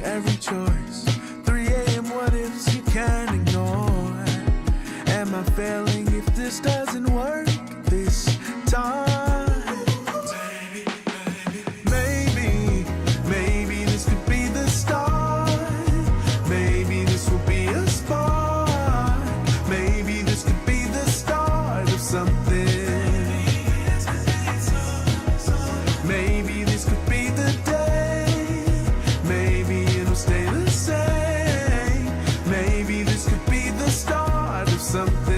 every choice. 3 a.m. what ifs you can't ignore. Am I failing if this doesn't work this time? Maybe this could be the start. Maybe this will be a spark. Maybe this could be the start of something. Maybe this could be the day. Maybe it'll stay the same. Maybe this could be the start of something.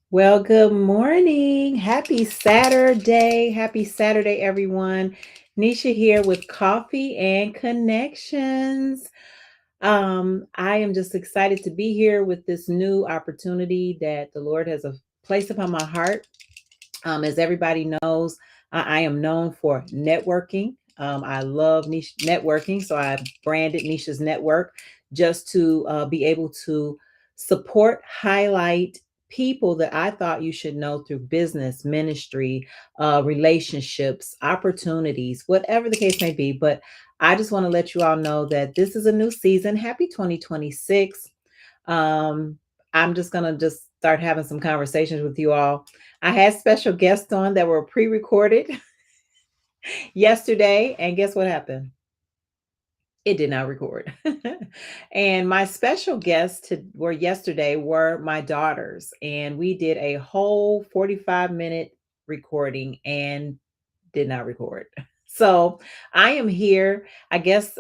Well, good morning. Happy Saturday. Happy Saturday, everyone. Neesha here with Coffee and Connections. I am just excited to be here with this new opportunity that the Lord has placed upon my heart. As everybody knows, I am known for networking. I love niche networking, so I branded Nisha's Network just to be able to support, highlight people that I thought you should know through business, ministry, relationships, opportunities, whatever the case may be. But I just want to let you all know that this is a new season. Happy 2026. Um, I'm just gonna just start having some conversations with you all. I had special guests on that were pre-recorded yesterday, and guess what happened? It did not record. And my special guests were yesterday were my daughters, and we did a whole 45-minute recording and did not record. So I am here. I guess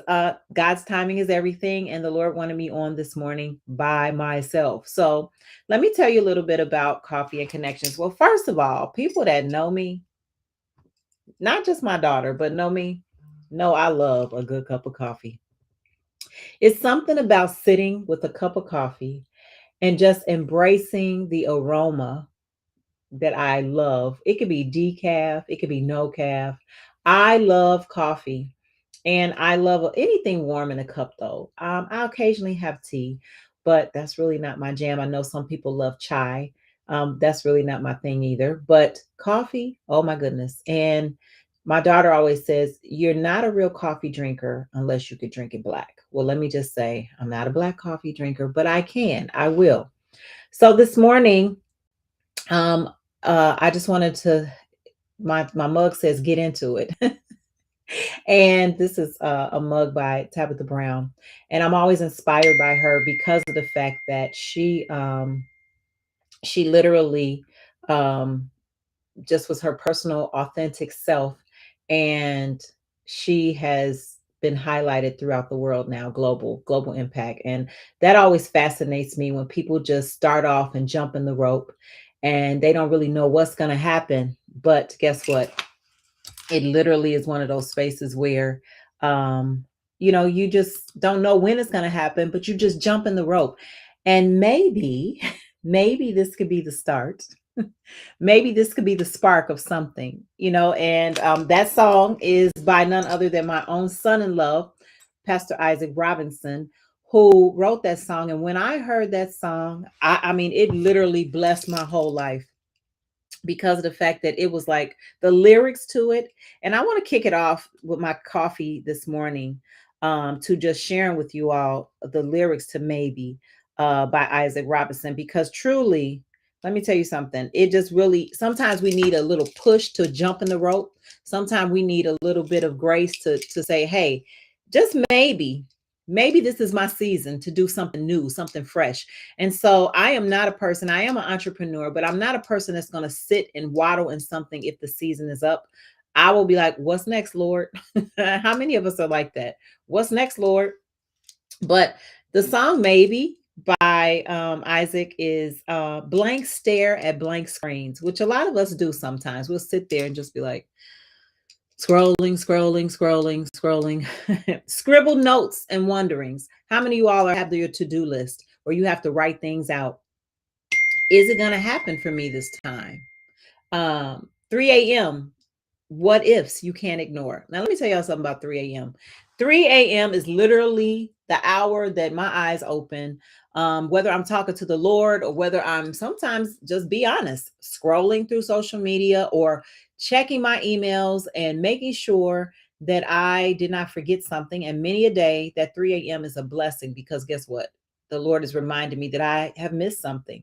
God's timing is everything, and the Lord wanted me on this morning by myself. So let me tell you a little bit about Coffee and Connections. Well, first of all, people that know me, not just my daughter, but know me, know I love a good cup of coffee. It's something about sitting with a cup of coffee and just embracing the aroma that I love. It could be decaf, it could be no calf. I love coffee and I love anything warm in a cup though. I occasionally have tea, but that's really not my jam. I know some people love chai. That's really not my thing either. But coffee, oh my goodness. And my daughter always says, "You're not a real coffee drinker unless you could drink it black." Well, let me just say, I'm not a black coffee drinker, but I will. So this morning, um, I just wanted to. My mug says, "Get into it," and this is a mug by Tabitha Brown, and I'm always inspired by her because of the fact that she literally um, just was her personal, authentic self, and she has been highlighted throughout the world now, global impact, and that always fascinates me when people just start off and jump in the rope and they don't really know what's going to happen. But guess what? It literally is one of those spaces where um you just don't know when it's going to happen, but you just jump in the rope, and maybe maybe this could be the start. Maybe this could be the spark of something, and that song is by none other than my own son-in-law, Pastor Isaac Robinson, who wrote that song. And when I heard that song, I mean, it literally blessed my whole life because of the fact that it was like the lyrics to it. And I want to kick it off with my coffee this morning, to just sharing with you all the lyrics to Maybe by Isaac Robinson, because truly, let me tell you something. It just really, sometimes we need a little push to jump in the rope. Sometimes we need a little bit of grace to say, hey, just maybe this is my season to do something new, something fresh. And so I am not a person, I am an entrepreneur, but I'm not a person that's going to sit and waddle in something if the season is up. I will be like, what's next, Lord? How many of us are like that? What's next, Lord? But the song Maybe by Isaac is blank stare at blank screens, which a lot of us do sometimes. We'll sit there and just be like, scrolling, scribble notes and wonderings. How many of you all have your to-do list or you have to write things out? Is it going to happen for me this time? 3 a.m. What ifs you can't ignore. Now, let me tell y'all something about 3 a.m. 3 a.m. is literally the hour that my eyes open, whether I'm talking to the Lord or whether I'm sometimes, just be honest, scrolling through social media or checking my emails and making sure that I did not forget something. And many a day, that 3 a.m. is a blessing, because guess what? The Lord has reminded me that I have missed something.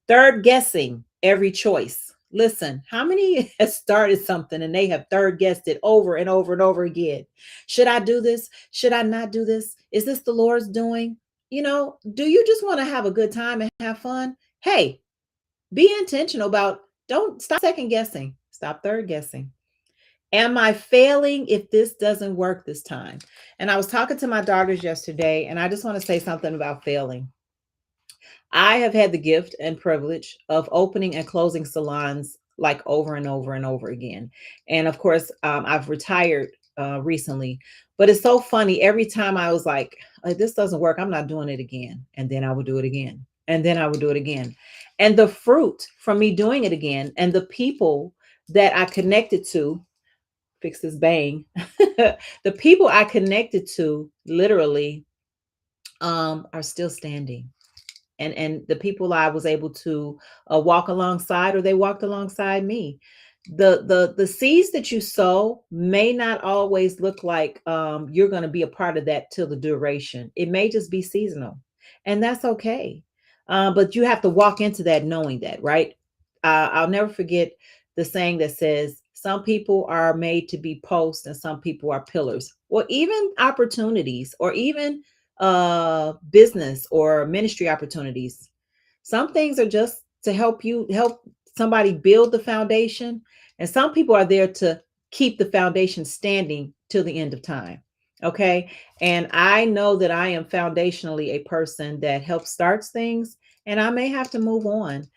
Third guessing every choice. Listen, how many has started something and they have third guessed it over and over and over again? Should I do this? Should I not do this? Is this the Lord's doing? Do you just want to have a good time and have fun? Hey, be intentional about, don't stop second guessing, stop third guessing. Am I failing if this doesn't work this time? And I was talking to my daughters yesterday, and I just want to say something about failing. I have had the gift and privilege of opening and closing salons like over and over and over again. And of course, I've retired recently, but it's so funny. Every time I was like, this doesn't work, I'm not doing it again. And then I would do it again. And then I would do it again. And the fruit from me doing it again and the people that I connected to, fix this bang, the people I connected to literally are still standing, and the people I was able to walk alongside, or they walked alongside me. The seeds that you sow may not always look like you're going to be a part of that till the duration. It may just be seasonal, and that's okay. But you have to walk into that knowing that, right? I'll never forget the saying that says, "Some people are made to be posts, and some people are pillars," or even opportunities, or even business or ministry opportunities. Some things are just to help somebody build the foundation, and some people are there to keep the foundation standing till the end of time. Okay. And I know that I am foundationally a person that helps starts things, and I may have to move on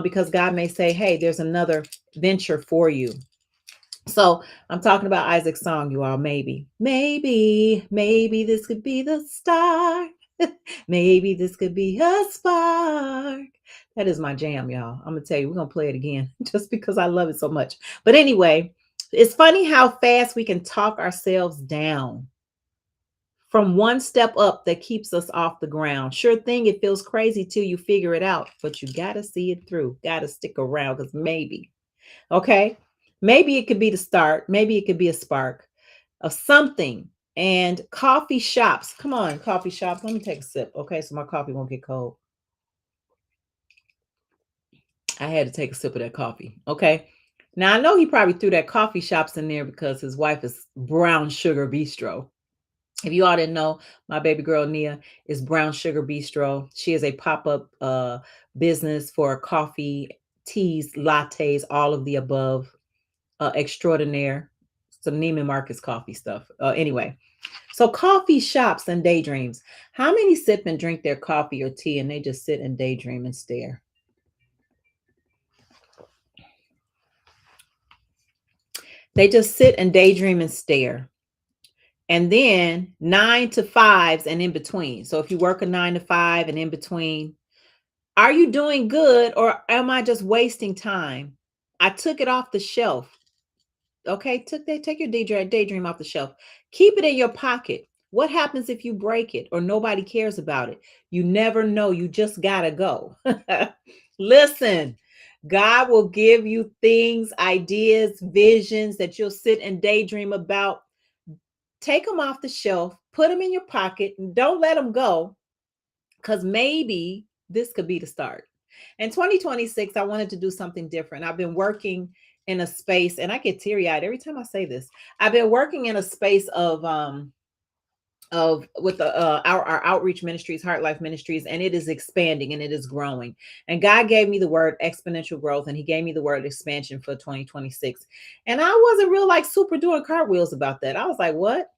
because God may say, hey, there's another venture for you. So I'm talking about Isaac's song, you all. Maybe this could be the start. Maybe this could be a spark. That is my jam, y'all. I'm gonna tell you, we're gonna play it again just because I love it so much. But anyway, it's funny how fast we can talk ourselves down from one step up that keeps us off the ground. Sure thing, it feels crazy till you figure it out, but you gotta see it through, gotta stick around, because maybe. Okay. Maybe it could be the start. Maybe it could be a spark of something. And coffee shops. Come on, coffee shops. Let me take a sip. Okay. So my coffee won't get cold. I had to take a sip of that coffee. Okay. Now I know he probably threw that coffee shops in there because his wife is Brown Sugar Bistro. If you all didn't know, my baby girl Nia is Brown Sugar Bistro. She is a pop-up business for coffee, teas, lattes, all of the above. Extraordinaire, some Neiman Marcus coffee stuff. Anyway, so coffee shops and daydreams. How many sip and drink their coffee or tea and they just sit and daydream and stare? They just sit and daydream and stare. And then 9 to 5s and in between. So if you work a 9 to 5 and in between, are you doing good or am I just wasting time? I took it off the shelf. Okay, take your daydream off the shelf. Keep it in your pocket. What happens if you break it or nobody cares about it? You never know. You just gotta go. Listen, God will give you things, ideas, visions that you'll sit and daydream about. Take them off the shelf, put them in your pocket, and don't let them go, because maybe this could be the start. In 2026, I wanted to do something different. I've been working in a space, and I get teary-eyed every time I say this. I've been working in a space of with the our outreach ministries, Heart Life Ministries, and it is expanding and it is growing. And God gave me the word exponential growth, and He gave me the word expansion for 2026. And I wasn't real like super doing cartwheels about that. I was like, what?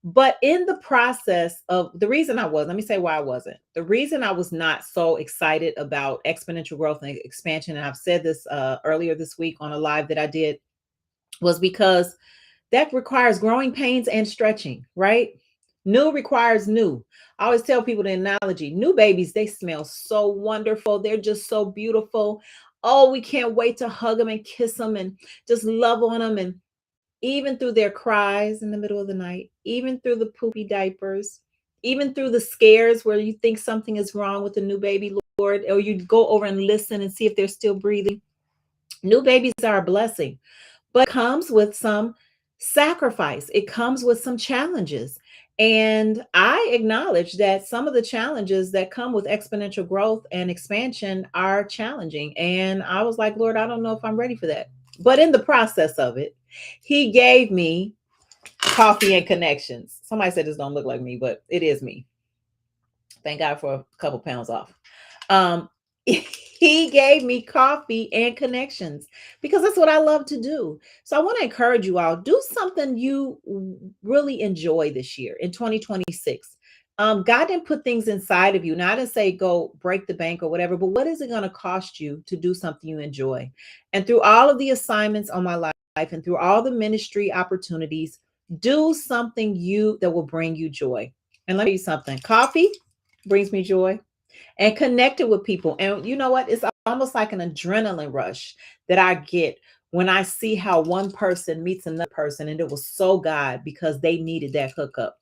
But in the process of the reason I was, let me say why I wasn't. The reason I was not so excited about exponential growth and expansion, and I've said this earlier this week on a live that I did, was because that requires growing pains and stretching, right? New requires new. I always tell people the analogy, new babies, they smell so wonderful. They're just so beautiful. Oh, we can't wait to hug them and kiss them and just love on them. And even through their cries in the middle of the night, even through the poopy diapers, even through the scares where you think something is wrong with the new baby, Lord, or you go over and listen and see if they're still breathing. New babies are a blessing, but it comes with some sacrifice. It comes with some challenges. And I acknowledge that some of the challenges that come with exponential growth and expansion are challenging. And I was like, Lord, I don't know if I'm ready for that. But in the process of it, He gave me coffee and connections. Somebody said this don't look like me, but it is me. Thank God for a couple pounds off. Um, he gave me coffee and connections because that's what I love to do. So I want to encourage you all, do something you really enjoy this year in 2026. God didn't put things inside of you. Now, I didn't say go break the bank or whatever, but what is it going to cost you to do something you enjoy? And through all of the assignments on my life and through all the ministry opportunities, do something you that will bring you joy. And let me tell you something. Coffee brings me joy, and connected with people. And you know what? It's almost like an adrenaline rush that I get when I see how one person meets another person, and it was so God because they needed that hookup.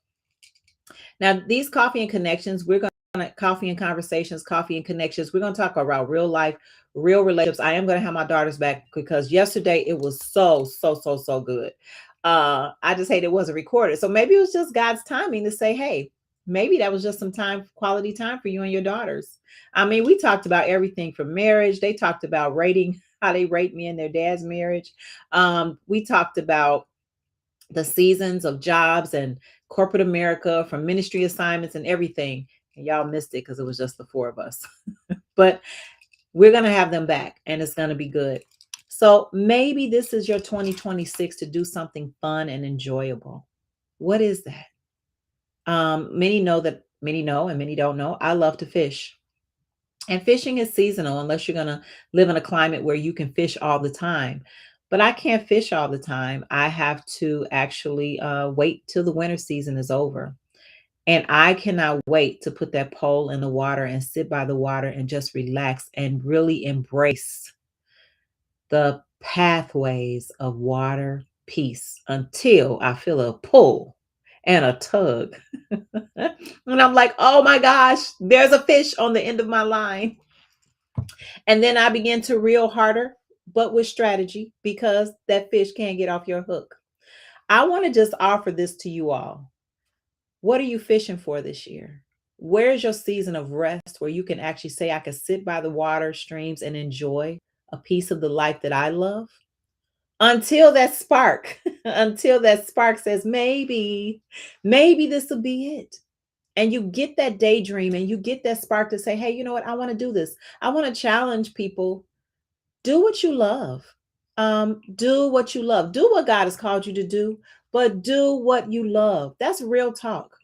Now, these coffee and connections, we're going to coffee and conversations, coffee and connections. We're going to talk about real life, real relationships. I am going to have my daughters back because yesterday it was so good. I just hate it wasn't recorded. So maybe it was just God's timing to say, hey, maybe that was just some time, quality time for you and your daughters. I mean, we talked about everything from marriage. They talked about rating, how they rate me in their dad's marriage. We talked about the seasons of jobs and corporate America, from ministry assignments and everything. And y'all missed it because it was just the four of us. But we're going to have them back and it's going to be good. So maybe this is your 2026 to do something fun and enjoyable. What is that? Many know, and many don't know. I love to fish. And fishing is seasonal unless you're going to live in a climate where you can fish all the time. But I can't fish all the time. I have to actually wait till the winter season is over. And I cannot wait to put that pole in the water and sit by the water and just relax and really embrace the pathways of water peace until I feel a pull and a tug. And I'm like, oh my gosh, there's a fish on the end of my line. And then I begin to reel harder, but with strategy because that fish can't get off your hook. I want to just offer this to you all. What are you fishing for this year? Where's your season of rest where you can actually say, I can sit by the water streams and enjoy a piece of the life that I love? Until that spark, until that spark says, maybe this will be it. And you get that daydream and you get that spark to say, hey, you know what? I want to do this. I want to challenge people. Do what you love. Do what you love. Do what God has called you to do, but do what you love. That's real talk.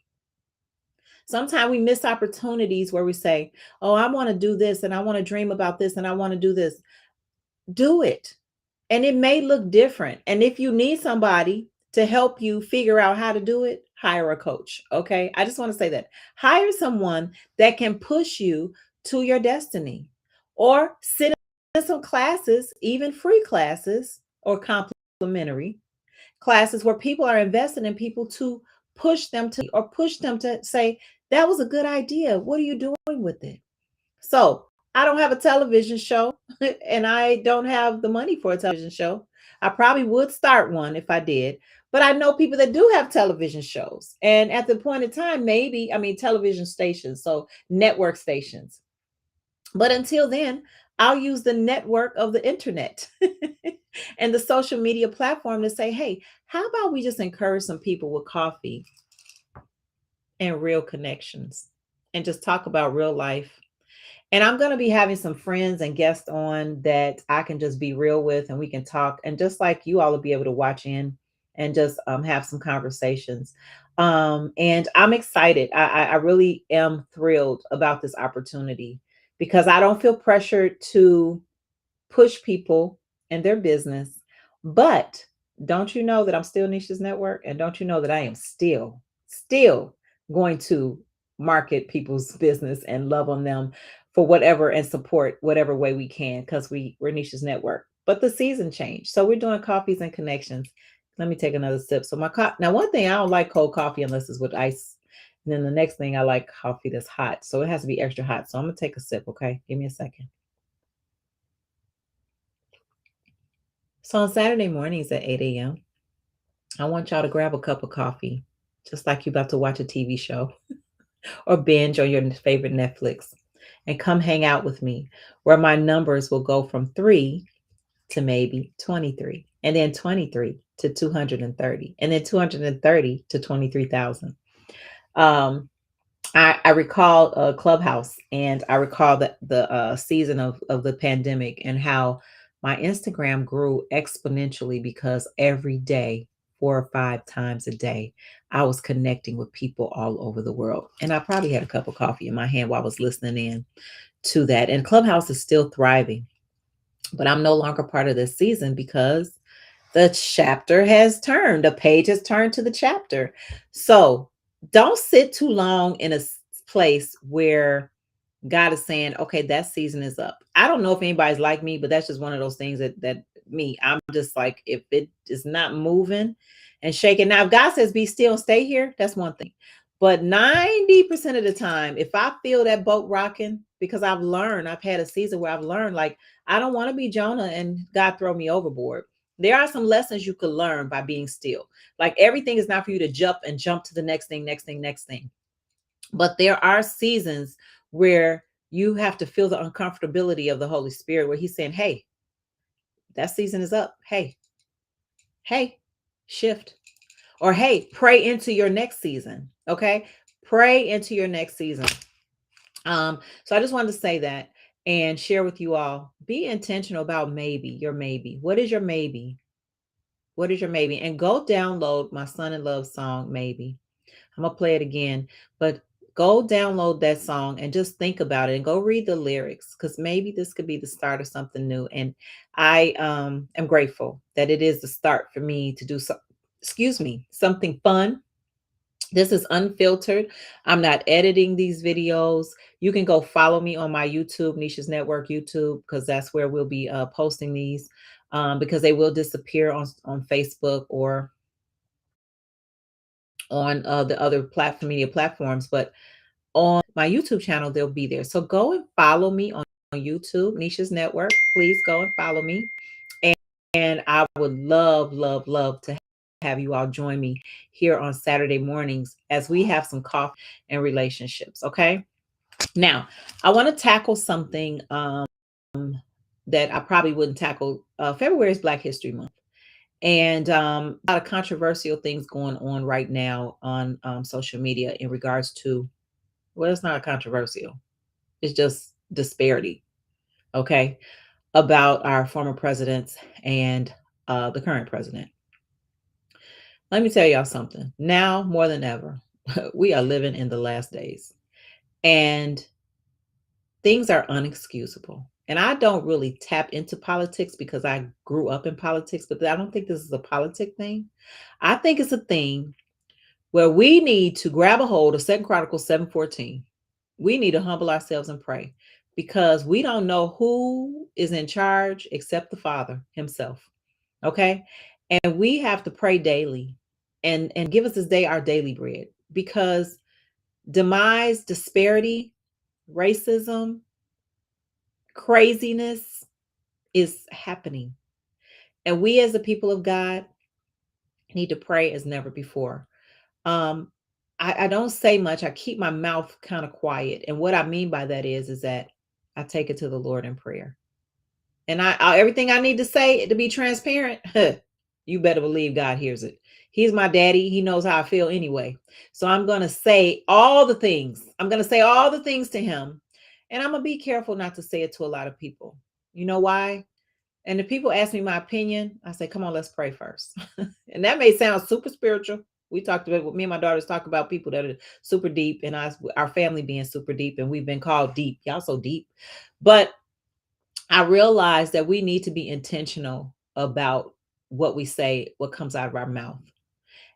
Sometimes we miss opportunities where we say, oh, I want to do this and I want to dream about this and I want to do this. Do it. And it may look different. And if you need somebody to help you figure out how to do it, hire a coach. Okay. I just want to say that. Hire someone that can push you to your destiny, or sit in some classes, even free classes or complimentary classes where people are invested in people to push them to say, that was a good idea. What are you doing with it? So I don't have a television show and I don't have the money for a television show. I probably would start one if I did, but I know people that do have television shows. And at the point in time, maybe, I mean, television stations, so network stations. But until then, I'll use the network of the internet and the social media platform to say, hey, how about we just encourage some people with coffee and real connections and just talk about real life. And I'm going to be having some friends and guests on that I can just be real with and we can talk. And just like you all will be able to watch in and just have some conversations. And I'm excited. I really am thrilled about this opportunity because I don't feel pressured to push people in their business. But don't you know that I'm still Nisha's network? And don't you know that I am still going to market people's business and love on them for whatever and support whatever way we can because we're Nisha's network. But the season changed. So we're doing coffees and connections. Let me take another sip. So now one thing, I don't like cold coffee unless it's with ice. And then the next thing, I like coffee that's hot. So it has to be extra hot. So I'm going to take a sip, okay? Give me a second. So on Saturday mornings at 8 a.m., I want y'all to grab a cup of coffee, just like you're about to watch a TV show or binge on your favorite Netflix, and come hang out with me, where my numbers will go from 3 to maybe 23, and then 23 to 230, and then 230 to 23,000. Um, I recall Clubhouse, and I recall the season of the pandemic, and how my Instagram grew exponentially because every day, 4 or 5 times a day, I was connecting with people all over the world. And I probably had a cup of coffee in my hand while I was listening in to that. And Clubhouse is still thriving, but I'm no longer part of this season because the chapter has turned, the page has turned to the chapter. So don't sit too long in a place where God is saying, okay, that season is up. I don't know if anybody's like me, but that's just one of those things that me, I'm just like, if it is not moving and shaking. Now, if God says be still, stay here, that's one thing. But 90% of the time, if I feel that boat rocking, because I've had a season where I've learned, like, I don't want to be Jonah and God throw me overboard. There are some lessons you could learn by being still. Like, everything is not for you to jump to the next thing, next thing, next thing. But there are seasons where you have to feel the uncomfortability of the Holy Spirit, where He's saying, hey, that season is up. Hey, shift. Or hey, pray into your next season. Okay. Pray into your next season. So I just wanted to say that and share with you all. Be intentional about maybe, your maybe. What is your maybe? What is your maybe? And go download my Son in Love song, Maybe. I'm gonna play it again, but go download that song and just think about it and go read the lyrics, because maybe this could be the start of something new. And I am grateful that it is the start for me to do something fun. This is unfiltered. I'm not editing these videos. You can go follow me on my YouTube, Neesha's Network YouTube, because that's where we'll be posting these, because they will disappear on Facebook or on the other media platforms. But on my YouTube channel, they'll be there. So go and follow me on YouTube, Neesha's Network. Please go and follow me. And I would love, love, love to have you all join me here on Saturday mornings as we have some coffee and relationships. Okay. Now, I want to tackle something that I probably wouldn't tackle. February is Black History Month. And a lot of controversial things going on right now on social media in regards to, well, it's not controversial. It's just disparity, okay, about our former presidents and the current president. Let me tell y'all something. Now more than ever, we are living in the last days, and things are unexcusable. And I don't really tap into politics because I grew up in politics, but I don't think this is a politic thing. I think it's a thing where we need to grab a hold of 2 Chronicles 7:14. We need to humble ourselves and pray, because we don't know who is in charge except the Father himself. Okay? And we have to pray daily and give us this day our daily bread, because demise, disparity, racism, craziness is happening. And we as the people of God need to pray as never before. Um, I don't say much. I keep my mouth kind of quiet. And what I mean by that is that I take it to the Lord in prayer. And everything I need to say to be transparent, you better believe God hears it. He's my daddy. He knows how I feel anyway. So I'm going to say all the things. I'm going to say all the things to him. And I'm going to be careful not to say it to a lot of people. You know why? And if people ask me my opinion, I say, come on, let's pray first. And that may sound super spiritual. We talked about, me and my daughters talk about people that are super deep, and our family being super deep, and we've been called deep. Y'all so deep. But I realize that we need to be intentional about what we say, what comes out of our mouth.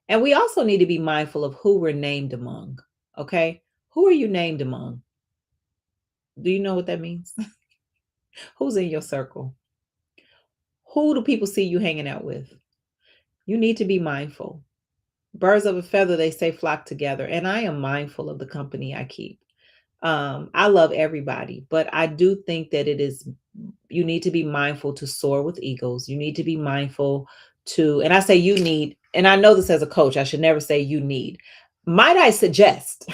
And we also need to be mindful of who we're named among. Okay. Who are you named among? Do you know what that means? Who's in your circle? Who do people see you hanging out with? You need to be mindful. Birds of a feather, they say, flock together. And I am mindful of the company I keep. I love everybody, but I do think that you need to be mindful to soar with eagles. You need to be mindful and I say you need, and I know this as a coach, I should never say you need. Might I suggest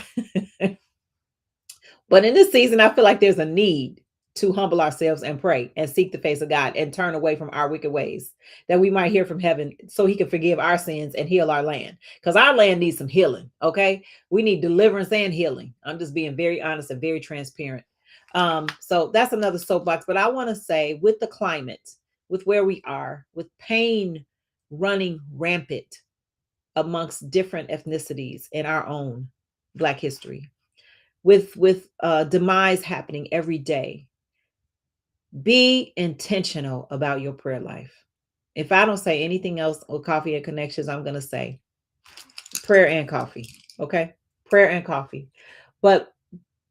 but in this season, I feel like there's a need to humble ourselves and pray and seek the face of God and turn away from our wicked ways, that we might hear from heaven so he can forgive our sins and heal our land. Because our land needs some healing. Okay. We need deliverance and healing. I'm just being very honest and very transparent. So that's another soapbox. But I want to say, with the climate, with where we are, with pain running rampant amongst different ethnicities in our own Black history, with demise happening every day, be intentional about your prayer life. If I don't say anything else with Coffee and Connections, I'm going to say prayer and coffee. Okay. Prayer and coffee. But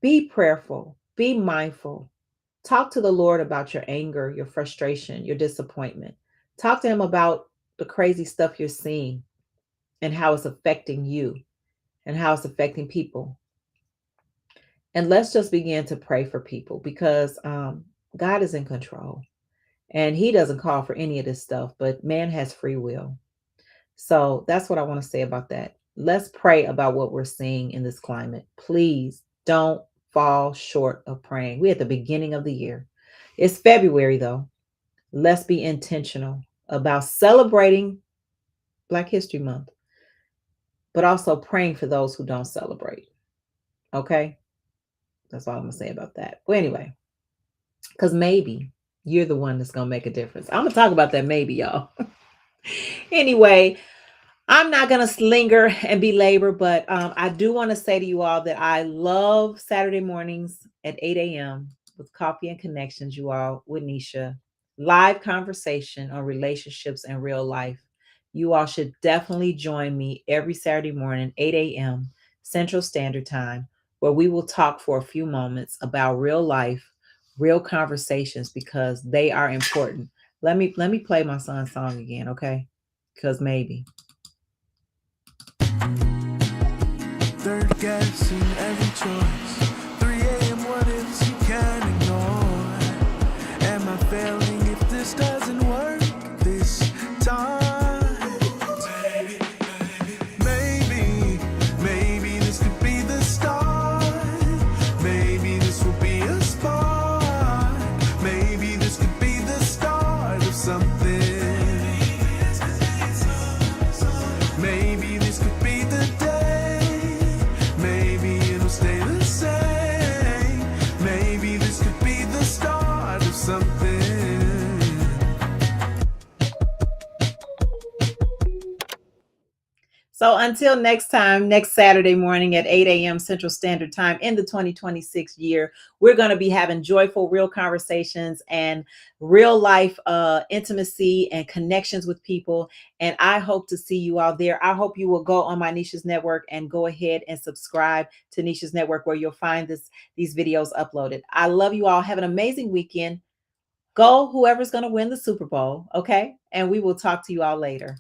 be prayerful, be mindful. Talk to the Lord about your anger, your frustration, your disappointment. Talk to him about the crazy stuff you're seeing and how it's affecting you and how it's affecting people. And let's just begin to pray for people, because God is in control and he doesn't call for any of this stuff, but man has free will. So that's what I want to say about that. Let's pray about what we're seeing in this climate. Please don't fall short of praying. We're at the beginning of the year. It's February though. Let's be intentional about celebrating Black History Month, but also praying for those who don't celebrate. Okay? That's all I'm going to say about that. Well, anyway, because maybe you're the one that's going to make a difference. I'm going to talk about that maybe, y'all. Anyway, I'm not going to linger and belabor, but I do want to say to you all that I love Saturday mornings at 8 a.m. with Coffee and Connections, you all, with Neesha. Live conversation on relationships and real life. You all should definitely join me every Saturday morning, 8 a.m. Central Standard Time, where we will talk for a few moments about real life, real conversations, because they are important. Let me play my son's song again, okay? Because maybe. Third guessing every choice. 3 a.m. What ifs you can't ignore? Am I failing if this doesn't work this time? Maybe this could be the start. Maybe this will be a spark. Maybe this could be the start of something. Maybe this could be the day. Maybe it'll stay the same. Maybe this could be the start of something. So until next time, next Saturday morning at 8 a.m. Central Standard Time in the 2026 year, we're going to be having joyful, real conversations and real life intimacy and connections with people. And I hope to see you out there. I hope you will go on my Neesha's Network and go ahead and subscribe to Neesha's Network, where you'll find these videos uploaded. I love you all. Have an amazing weekend. Go whoever's going to win the Super Bowl, okay? And we will talk to you all later.